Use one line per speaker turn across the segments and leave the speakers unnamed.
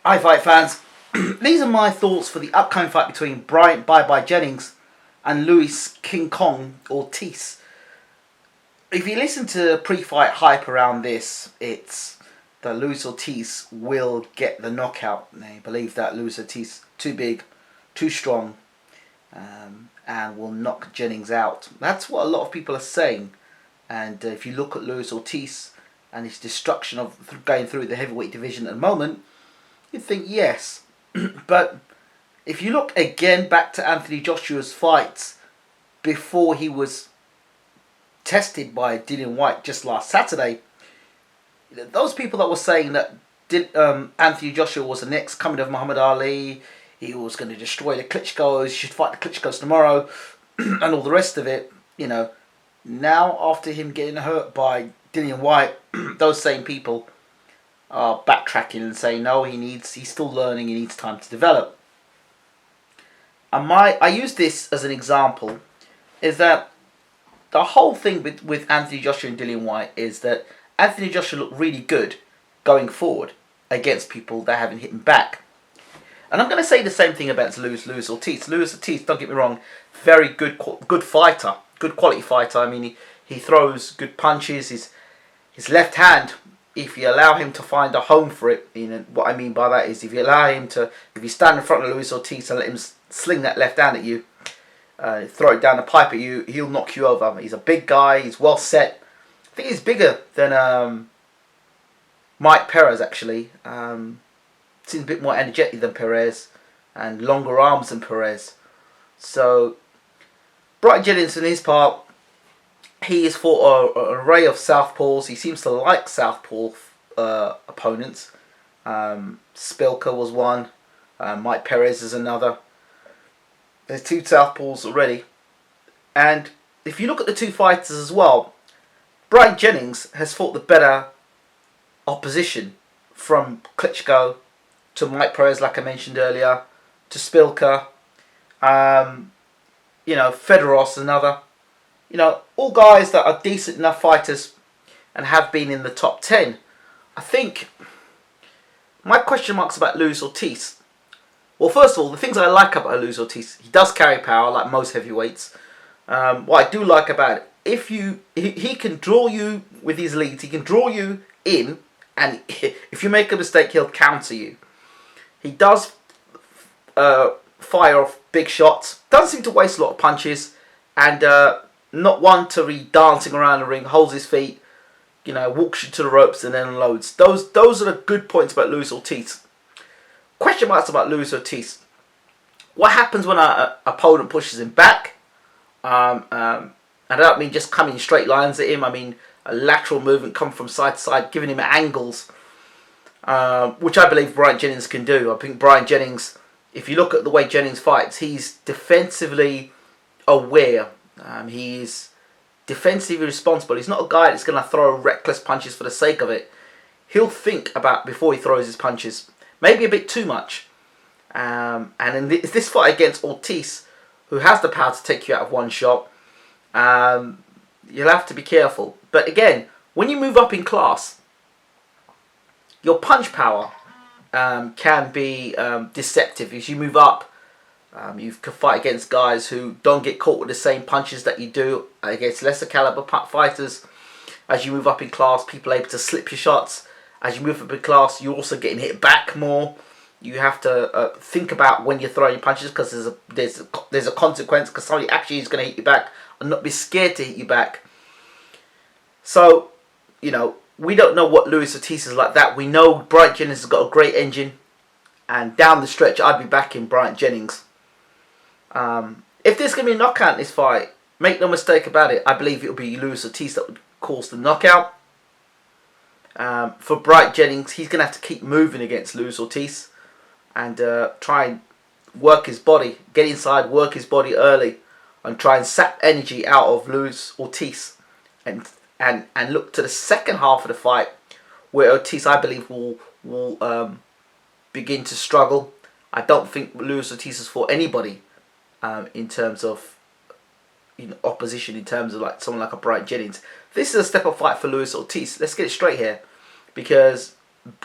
Hi, fight fans. These are my thoughts for the upcoming fight between Bryant Bye Jennings and Luis King Kong Ortiz. If you listen to pre-fight hype around this, it's that Luis Ortiz will get the knockout. They believe that Luis Ortiz too big, too strong, and will knock Jennings out. That's what a lot of people are saying. And if you look at Luis Ortiz and his destruction of going through the heavyweight division at the moment, you'd think yes. But if you look again back to Anthony Joshua's fights before he was tested by Dillian Whyte just last Saturday, those people that were saying that Anthony Joshua was the next coming of Muhammad Ali, he was going to destroy the Klitschko's, he should fight the Klitschko's tomorrow, and all the rest of it, now after him getting hurt by Dillian Whyte, those same people are backtracking and saying no, he's still learning, he needs time to develop. And I use this as an example, is that the whole thing with Anthony Joshua and Dillian Whyte is that Anthony Joshua looked really good going forward against people that haven't hit him back. And I'm going to say the same thing about Luis Ortiz. Luis Ortiz, don't get me wrong, very good fighter, good quality fighter. I mean, he throws good punches. His left hand, if you allow him to find a home for it, what I mean by that is if you stand in front of Luis Ortiz and let him sling that left hand at you, throw it down the pipe at you, he'll knock you over. He's a big guy, he's well set. I think he's bigger than Mike Perez actually. Seems a bit more energetic than Perez and longer arms than Perez. So Bryant Jennings, in his part, he has fought an array of southpaws. He seems to like southpaw opponents. Spilker was one. Mike Perez is another. There's two southpaws already. And if you look at the two fighters as well, Bryant Jennings has fought the better opposition, from Klitschko to Mike Perez, like I mentioned earlier, to Spilker. Federos, another. All guys that are decent enough fighters and have been in the top 10. I think my question marks about Luis Ortiz. Well, first of all, the things I like about Luis Ortiz, he does carry power like most heavyweights. What I do like about it, he can draw you with his leads, he can draw you in, and if you make a mistake, he'll counter you. He does fire off big shots, doesn't seem to waste a lot of punches, and not one to be dancing around the ring, holds his feet, walks you to the ropes and then unloads. Those are the good points about Luis Ortiz. Question marks about Luis Ortiz. What happens when an opponent pushes him back? I don't mean just coming straight lines at him. I mean a lateral movement, come from side to side, giving him angles, which I believe Bryant Jennings can do. I think Bryant Jennings, if you look at the way Jennings fights, he's defensively aware. He's defensively responsible. He's not a guy that's going to throw reckless punches for the sake of it. He'll think about before he throws his punches. Maybe a bit too much. And in this fight against Ortiz, who has the power to take you out of one shot, you'll have to be careful. But again, when you move up in class, your punch power can be deceptive. As you move up, you can fight against guys who don't get caught with the same punches that you do against lesser caliber fighters. As you move up in class, people are able to slip your shots. As you move up in class, you're also getting hit back more. You have to think about when you're throwing your punches, because there's a consequence, because somebody actually is going to hit you back and not be scared to hit you back. So, we don't know what Luis Ortiz is like that. We know Bryant Jennings has got a great engine, and down the stretch, I'd be backing Bryant Jennings. If there's going to be a knockout in this fight, make no mistake about it, I believe it'll be Luis Ortiz that would cause the knockout. For Bryant Jennings, he's going to have to keep moving against Luis Ortiz and try and work his body, get inside, work his body early, and try and sap energy out of Luis Ortiz, and look to the second half of the fight, where Ortiz, I believe, will begin to struggle. I don't think Luis Ortiz has fought anybody in terms of opposition, in terms of like someone like a Bryant Jennings. This is a step up fight for Luis Ortiz. Let's get it straight here, because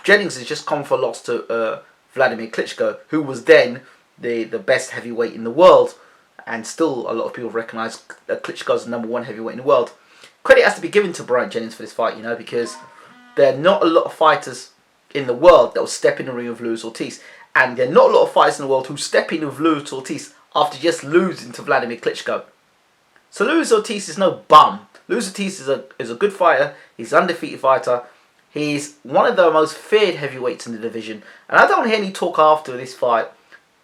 Jennings has just come for a loss to Vladimir Klitschko, who was then the best heavyweight in the world, and still a lot of people recognise that Klitschko's the number 1 heavyweight in the world. Credit has to be given to Bryant Jennings for this fight, because there are not a lot of fighters in the world that will step in the ring with Luis Ortiz, and there are not a lot of fighters in the world who step in with Luis Ortiz after just losing to Vladimir Klitschko. So Luis Ortiz is no bum. Luis Ortiz is a good fighter. He's an undefeated fighter. He's one of the most feared heavyweights in the division. And I don't hear any talk after this fight,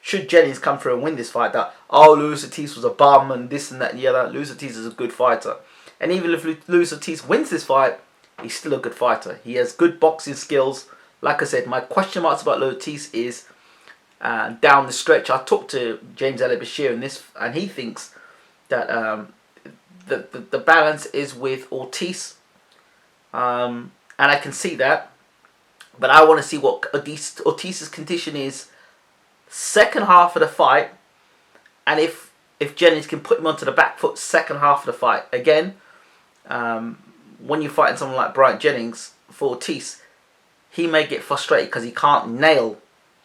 should Jennings come through and win this fight, that, oh, Luis Ortiz was a bum and this and that and the other. Luis Ortiz is a good fighter. And even if Luis Ortiz wins this fight, he's still a good fighter. He has good boxing skills. Like I said, my question marks about Luis Ortiz is down the stretch. I talked to James Elliott Bashir and he thinks that the balance is with Ortiz. And I can see that. But I want to see what Ortiz's condition is second half of the fight. And if Jennings can put him onto the back foot second half of the fight. Again, when you're fighting someone like Bryant Jennings for Ortiz, he may get frustrated because he can't nail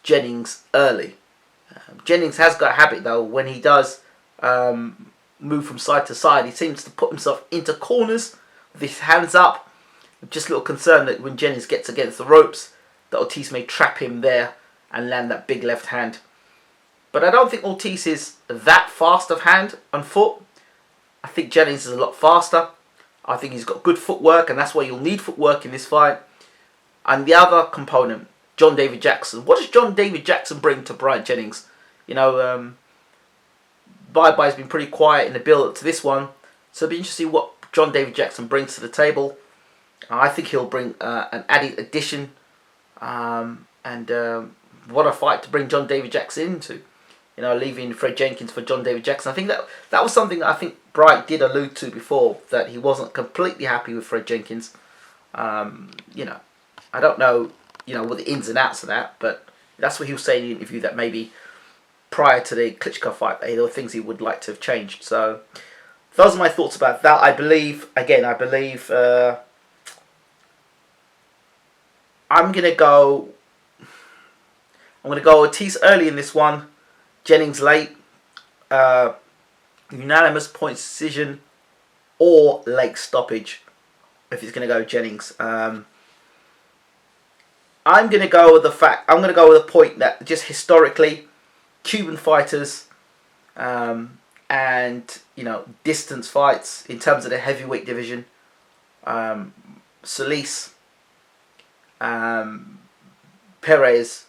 Jennings early. Jennings has got a habit though, when he does move from side to side, he seems to put himself into corners with his hands up. Just a little concern that when Jennings gets against the ropes, that Ortiz may trap him there and land that big left hand. But I don't think Ortiz is that fast of hand and foot. I think Jennings is a lot faster. I think he's got good footwork, and that's why you'll need footwork in this fight. And the other component, John David Jackson. What does John David Jackson bring to Bryant Jennings? Bye-bye's been pretty quiet in the build-up to this one. So it'll be interesting what John David Jackson brings to the table. I think he'll bring an added addition. What a fight to bring John David Jackson into. Leaving Fred Jenkins for John David Jackson. I think that was something that I think Bryant did allude to before, that he wasn't completely happy with Fred Jenkins. I don't know, what the ins and outs of that, but that's what he was saying in the interview, that maybe prior to the Klitschko fight, there were things he would like to have changed. So those are my thoughts about that. I believe I'm gonna go Ortiz early in this one, Jennings late, unanimous points decision or late stoppage if he's gonna go Jennings. I'm gonna go with the point that just historically Cuban fighters and distance fights in terms of the heavyweight division, Solis, Perez,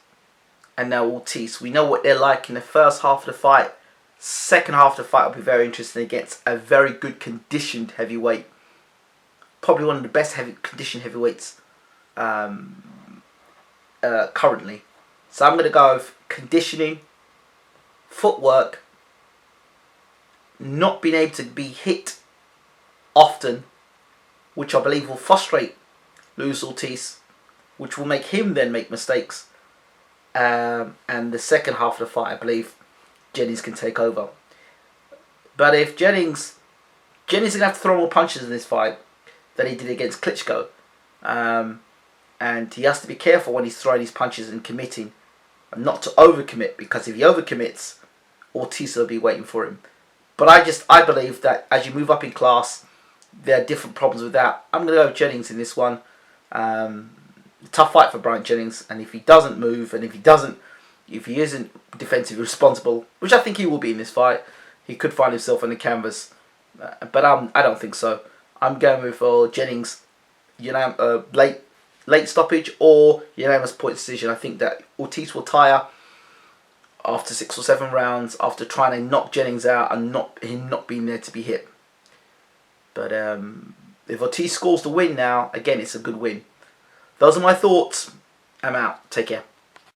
and now Ortiz. We know what they're like in the first half of the fight. Second half of the fight will be very interesting against a very good conditioned heavyweight. Probably one of the best conditioned heavyweights currently. So I'm going to go with conditioning, footwork, not being able to be hit often, which I believe will frustrate Luis Ortiz, which will make him then make mistakes. And the second half of the fight, I believe Jennings can take over. But if Jennings is going to have to throw more punches in this fight than he did against Klitschko. And he has to be careful when he's throwing his punches and committing, and not to overcommit, because if he overcommits, Ortiz will be waiting for him. But I believe that as you move up in class, there are different problems with that. I'm going to go with Jennings in this one. Tough fight for Bryant Jennings, and if he doesn't move, and if he isn't defensively responsible, which I think he will be in this fight, he could find himself on the canvas. But I don't think so. I'm going with Jennings, late stoppage or unanimous point decision. I think that Ortiz will tire after 6 or 7 rounds after trying to knock Jennings out and him not being there to be hit. But if Ortiz scores the win now, again, it's a good win. Those are my thoughts. I'm out. Take care.